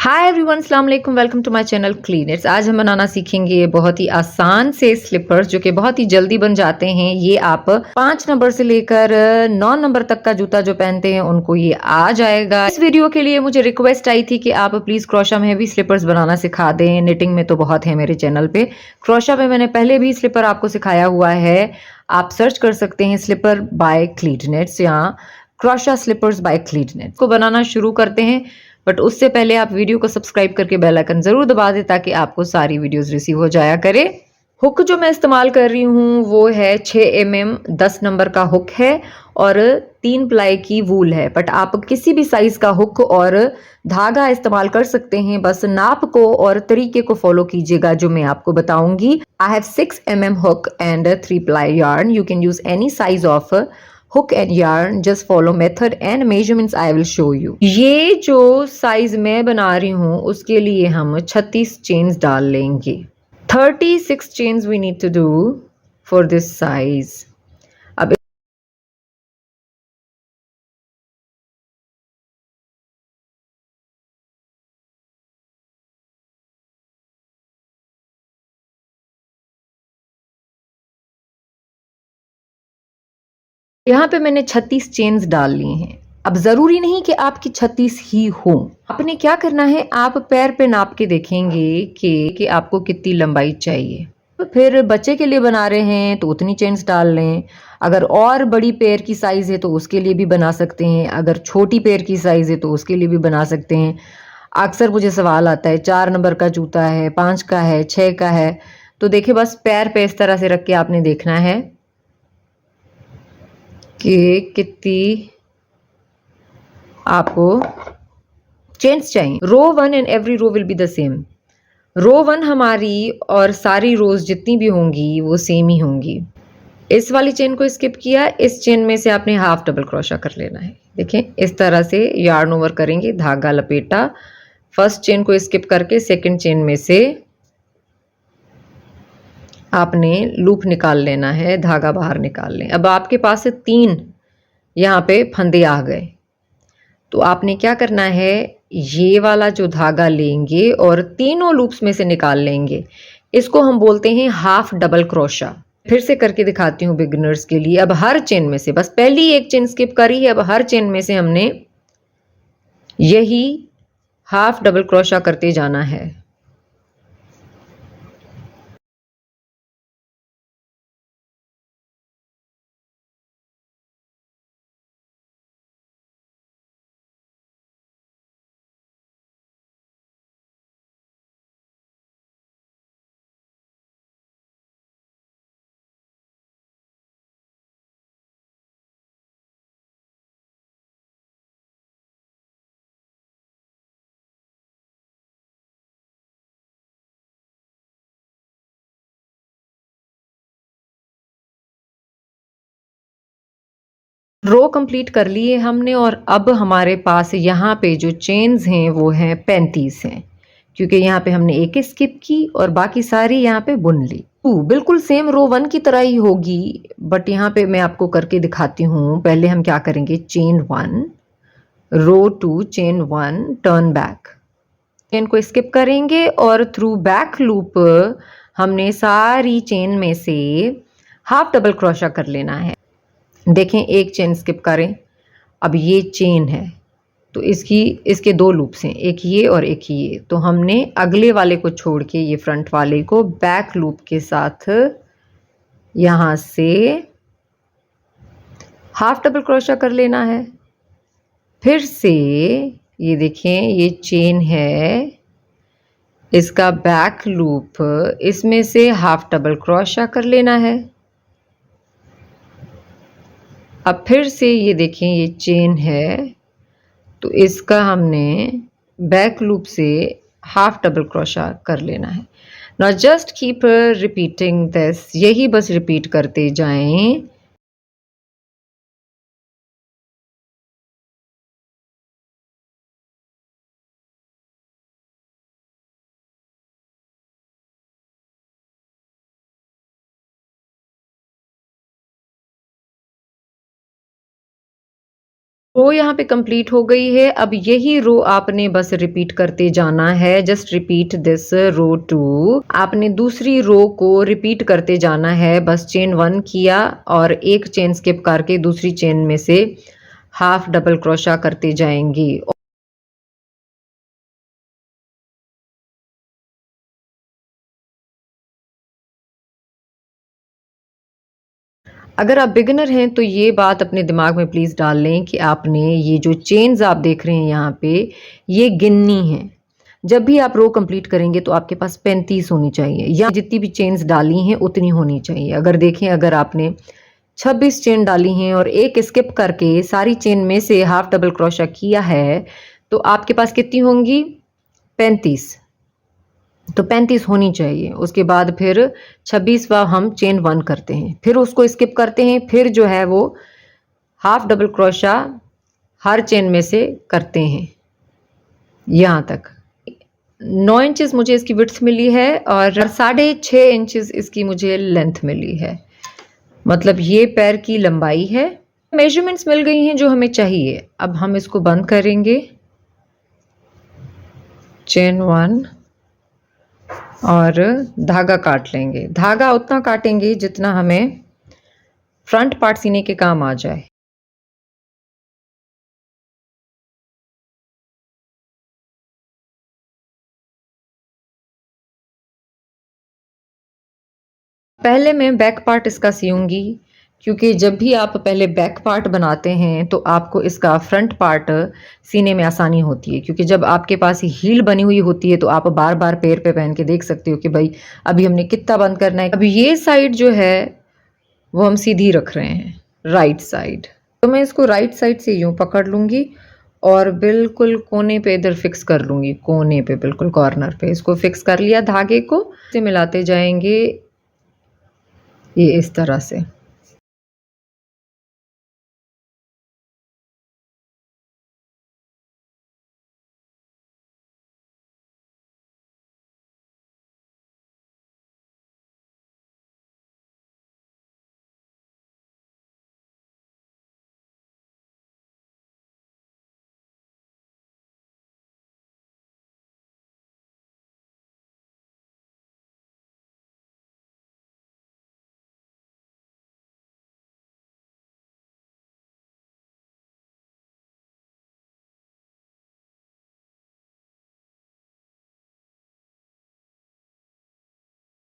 हाय everyone, अस्सलाम वालेकुम। Welcome to my channel clean its. आज हम बनाना सीखेंगे बहुत ही आसान से स्लीपर्स जो कि बहुत ही जल्दी बन जाते हैं। ये आप 5 नंबर से लेकर 9 नंबर तक का जूता जो पहनते हैं उनको ये आ जाएगा। इस वीडियो के लिए मुझे रिक्वेस्ट आई थी कि आप प्लीज क्रोशा में भी स्लीपर्स बनाना सिखा दें। निटिंग में तो बहुत है मेरे चैनल पे, क्रोशा में मैंने पहले भी स्लीपर आपको सिखाया हुआ है। आप सर्च कर सकते हैं स्लीपर बाय क्लीटनेट्स या क्रोशा स्लीपर्स बाय क्लीटनेट्स। को बनाना शुरू करते हैं, बट उससे पहले आप वीडियो को सब्सक्राइब करके बेल आइकन जरूर दबा दें ताकि आपको सारी वीडियोस रिसीव हो जाया करे। हुक जो मैं इस्तेमाल कर रही हूँ वो है 6 mm 10 नंबर का हुक है और 3 प्लाई की वूल है। बट आप किसी भी साइज का हुक और धागा इस्तेमाल कर सकते हैं, बस नाप को और तरीके को फॉलो कीजिएगा जो मैं आपको बताऊंगी। I have 6 mm hook and 3 ply yarn. You can use any size of hook and yarn. Just follow method and measurements I will show you. ये जो साइज मैं बना रही हूँ उसके लिए हम 36 चेन्स डाल लेंगे। 36 chains we need to do for this size. अब यहाँ पे मैंने 36 चेन्स डाल लिए हैं। अब जरूरी नहीं कि आपकी 36 ही हो। आपने क्या करना है, आप पैर पे नाप के देखेंगे कि आपको कितनी लंबाई चाहिए। तो फिर बच्चे के लिए बना रहे हैं तो उतनी चेन्स डाल लें। अगर और बड़ी पैर की साइज है तो उसके लिए भी बना सकते हैं। अगर छोटी पैर की साइज है तो उसके लिए भी बना सकते हैं। अक्सर मुझे सवाल आता है 4 नंबर का जूता है, 5 का है, 6 का है। तो देखिए, बस पैर पे इस तरह से रख के आपने देखना है कि कितनी आपको चेन्स चाहिए। Row 1 and every row will be the same. Row 1 हमारी और सारी रोज जितनी भी होंगी वो सेम ही होंगी। इस वाली चेन को स्किप किया, इस चेन में से आपने हाफ डबल क्रोशा कर लेना है। देखें, इस तरह से यार्न ओवर करेंगे, धागा लपेटा, फर्स्ट चेन को स्किप करके सेकंड चेन में से आपने लूप निकाल लेना है, धागा बाहर निकाल लें। अब आपके पास से 3 यहाँ पे फंदे आ गए, तो आपने क्या करना है, ये वाला जो धागा लेंगे और तीनों लूप्स में से निकाल लेंगे। इसको हम बोलते हैं हाफ डबल क्रोशा। फिर से करके दिखाती हूँ बिगिनर्स के लिए। अब हर चेन में से, बस पहली एक चेन स्किप करी है, अब हर चेन में से हमने यही हाफ डबल क्रोशा करते जाना है। रो कंप्लीट कर लिए हमने और अब हमारे पास यहाँ पे जो चेन्स हैं वो हैं 35 हैं, क्योंकि यहाँ पे हमने एक स्किप की और बाकी सारी यहाँ पे बुन ली। बिल्कुल सेम रो 1 की तरह ही होगी, बट यहाँ पे मैं आपको करके दिखाती हूँ। पहले हम क्या करेंगे, चेन 1, रो 2, चेन 1, टर्न बैक, चेन को स्किप करेंगे और थ्रू बैक लूप हमने सारी चेन में से हाफ डबल क्रोशा कर लेना है। देखें, एक चेन स्किप करें। अब ये चेन है तो इसके 2 लूप्स हैं, एक ये और एक ये। तो हमने अगले वाले को छोड़ के ये फ्रंट वाले को बैक लूप के साथ यहाँ से हाफ डबल क्रोशा कर लेना है। फिर से ये देखें, ये चेन है, इसका बैक लूप, इसमें से हाफ डबल क्रोशा कर लेना है। अब फिर से ये देखें, ये चेन है तो इसका हमने बैक लूप से हाफ डबल क्रोशा कर लेना है। Now just keep repeating this, यही बस रिपीट करते जाएं। रो यहाँ पे कंप्लीट हो गई है। अब यही रो आपने बस रिपीट करते जाना है। Just repeat this row two. आपने दूसरी रो को रिपीट करते जाना है। बस चेन 1 किया और एक चेन स्किप करके दूसरी चेन में से हाफ डबल क्रोशा करते जाएंगी। अगर आप बिगिनर हैं तो ये बात अपने दिमाग में प्लीज़ डाल लें कि आपने ये जो चेन्स आप देख रहे हैं यहाँ पे, ये गिननी है। जब भी आप रो कंप्लीट करेंगे तो आपके पास 35 होनी चाहिए या जितनी भी चेन्स डाली हैं उतनी होनी चाहिए। अगर देखें, अगर आपने 26 चेन डाली हैं और एक स्किप करके सारी चेन में से हाफ डबल क्रोशा किया है, तो आपके पास कितनी होंगी? 35। तो 35 होनी चाहिए। उसके बाद फिर 26वां हम चेन 1 करते हैं, फिर उसको स्किप करते हैं, फिर जो है वो हाफ डबल क्रोशा हर चेन में से करते हैं यहाँ तक। 9 इंचेस मुझे इसकी विड्थ मिली है और 6.5 इंचेस इसकी मुझे लेंथ मिली है। मतलब ये पैर की लंबाई है। मेजरमेंट्स मिल गई हैं जो हमें चाहिए। अब हम इसको बंद करेंगे। चेन 1 और धागा काट लेंगे। धागा उतना काटेंगे जितना हमें फ्रंट पार्ट सीने के काम आ जाए। पहले मैं बैक पार्ट इसका सीऊंगी, क्योंकि जब भी आप पहले बैक पार्ट बनाते हैं तो आपको इसका फ्रंट पार्ट सीने में आसानी होती है, क्योंकि जब आपके पास हील बनी हुई होती है तो आप बार बार पैर पे पहन के देख सकते हो कि भाई अभी हमने कितना बंद करना है। अभी ये साइड जो है वो हम सीधी रख रहे हैं, राइट साइड। तो मैं इसको राइट साइड से यूं पकड़ लूंगी और बिल्कुल कोने पे इधर फिक्स कर लूंगी। कोने पे बिल्कुल कॉर्नर पे इसको फिक्स कर लिया धागे को, से मिलाते जाएंगे ये इस तरह से।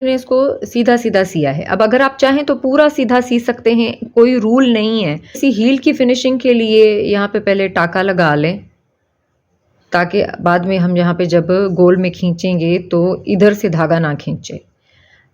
मैंने इसको सीधा सीधा सिया है। अब अगर आप चाहें तो पूरा सीधा सी सकते हैं, कोई रूल नहीं है। इसी हील की फिनिशिंग के लिए यहाँ पे पहले टाका लगा लें, ताकि बाद में हम यहाँ पे जब गोल में खींचेंगे तो इधर से धागा ना खींचे।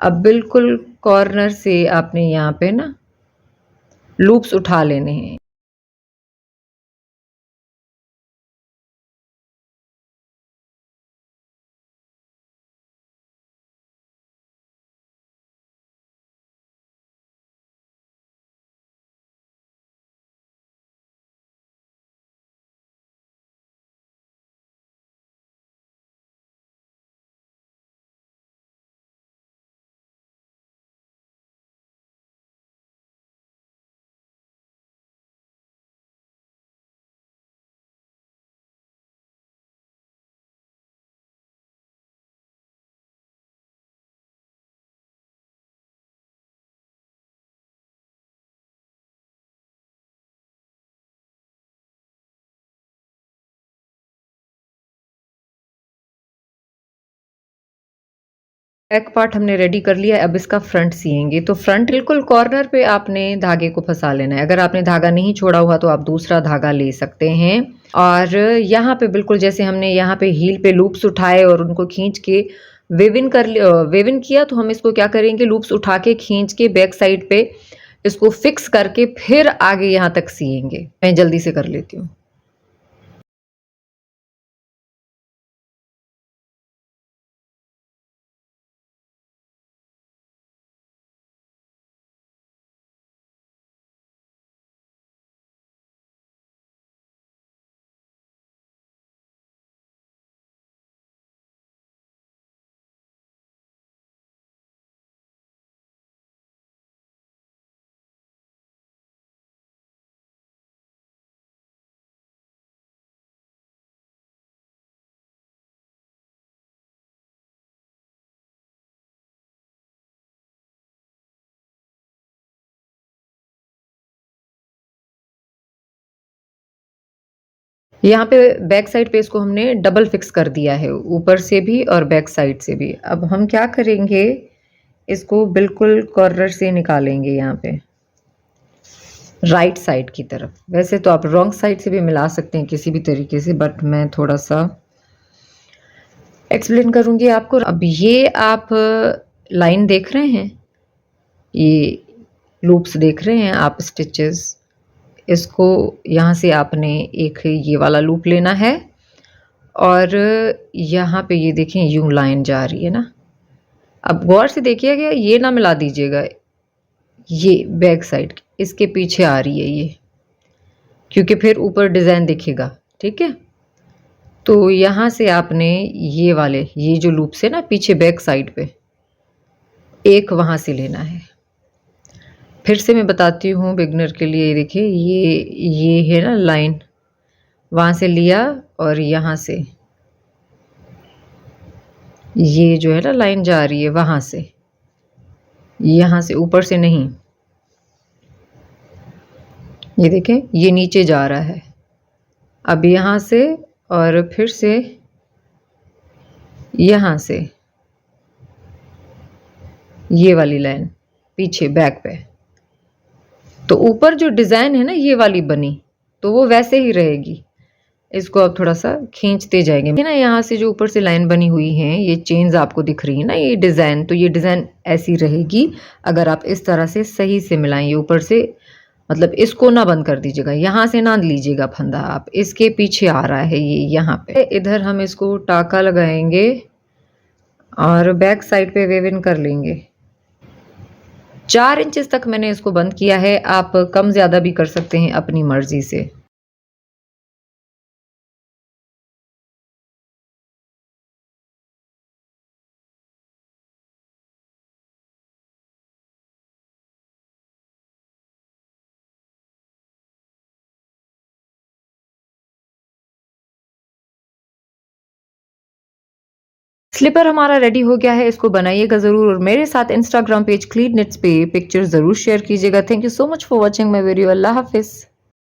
अब बिल्कुल कॉर्नर से आपने यहाँ पे ना लूप्स उठा लेने हैं। बैक पार्ट हमने रेडी कर लिया है। अब इसका फ्रंट सिएंगे। तो फ्रंट बिल्कुल कॉर्नर पे आपने धागे को फंसा लेना है। अगर आपने धागा नहीं छोड़ा हुआ तो आप दूसरा धागा ले सकते हैं। और यहाँ पे बिल्कुल जैसे हमने यहाँ पे हील पे लूप्स उठाए और उनको खींच के वेविन किया, तो हम इसको क्या करेंगे, लूप्स उठा के खींच के बैक साइड पे इसको फिक्स करके फिर आगे यहाँ तक सिएंगे। मैं जल्दी से कर लेती हूँ। यहाँ पे बैक साइड पे इसको हमने डबल फिक्स कर दिया है, ऊपर से भी और बैक साइड से भी। अब हम क्या करेंगे, इसको बिल्कुल कॉर्नर से निकालेंगे यहाँ पे राइट साइड की तरफ। वैसे तो आप रॉन्ग साइड से भी मिला सकते हैं किसी भी तरीके से, बट मैं थोड़ा सा एक्सप्लेन करूँगी आपको। अब ये आप लाइन देख रहे हैं, ये लूप्स देख रहे हैं आप, स्टिचेस, इसको यहाँ से आपने एक ये वाला लूप लेना है और यहाँ पे ये देखें यूं लाइन जा रही है ना। अब गौर से देखिएगा, ये ना मिला दीजिएगा, ये बैक साइड इसके पीछे आ रही है ये, क्योंकि फिर ऊपर डिज़ाइन दिखेगा, ठीक है। तो यहाँ से आपने ये वाले, ये जो लूप से ना पीछे बैक साइड पे एक वहाँ से लेना है। फिर से मैं बताती हूँ बिगनर के लिए, देखिए ये है ना लाइन, वहाँ से लिया और यहाँ से ये जो है ना लाइन जा रही है वहाँ से, यहाँ से ऊपर से नहीं, ये देखें ये नीचे जा रहा है। अब यहाँ से और फिर से यहाँ से ये वाली लाइन पीछे बैक पे, तो ऊपर जो डिज़ाइन है ना ये वाली बनी, तो वो वैसे ही रहेगी। इसको आप थोड़ा सा खींचते जाएंगे ना, यहाँ से जो ऊपर से लाइन बनी हुई है, ये चेन्स आपको दिख रही है ना, ये डिज़ाइन, तो ये डिज़ाइन ऐसी रहेगी अगर आप इस तरह से सही से मिलाएंगे। ऊपर से मतलब इसको ना बंद कर दीजिएगा, यहाँ से ना लीजिएगा फंदा, आप इसके पीछे आ रहा है ये यहाँ पे। इधर हम इसको टाका लगाएंगे और बैक साइड पे वेव इन कर लेंगे। 4 इंचेस तक मैंने इसको बंद किया है, आप कम ज़्यादा भी कर सकते हैं अपनी मर्जी से। स्लीपर हमारा रेडी हो गया है, इसको बनाइएगा ज़रूर और मेरे साथ इंस्टाग्राम पेज क्लीन निट्स पे पिक्चर ज़रूर शेयर कीजिएगा। Thank you so much for watching my video. अल्लाह हाफिज़।